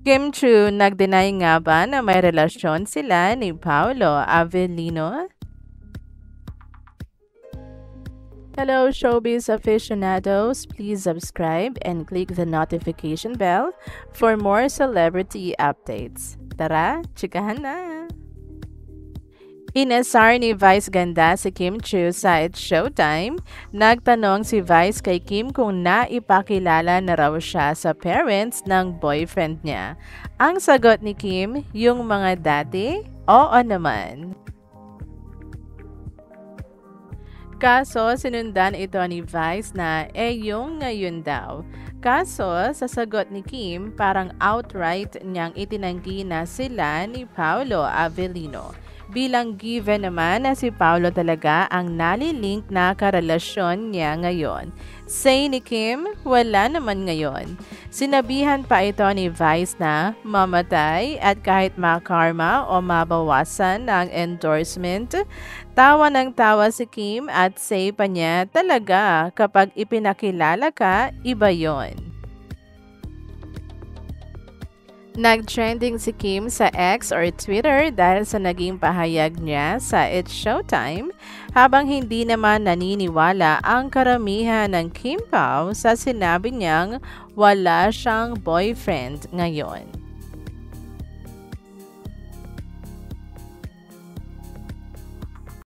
Kim Chu nag-deny nga ba na may relasyon sila ni Paolo Avellino? Hello, showbiz aficionados. Please subscribe and click the notification bell for more celebrity updates. Tara, chikahan na! Inasar ni Vice ganda si Kim Chu sa It's Showtime. Nagtanong si Vice kay Kim kung naipakilala na raw siya sa parents ng boyfriend niya. Ang sagot ni Kim, yung mga dati, oo naman. Kaso, sinundan ito ni Vice na yung ngayon daw. Kaso, sa sagot ni Kim, parang outright niyang itinanggi na sila ni Paolo Avellino. Bilang given naman na si Paolo talaga ang nalilink na karelasyon niya ngayon. Say ni Kim, wala naman ngayon. Sinabihan pa ito ni Vice na mamatay at kahit makarma o mabawasan ng endorsement. Tawa ng tawa si Kim at say pa niya talaga kapag ipinakilala ka, iba yon. Nag-trending si Kim sa X or Twitter dahil sa naging pahayag niya sa It's Showtime habang hindi naman naniniwala ang karamihan ng Kim Pao sa sinabi niyang wala siyang boyfriend ngayon.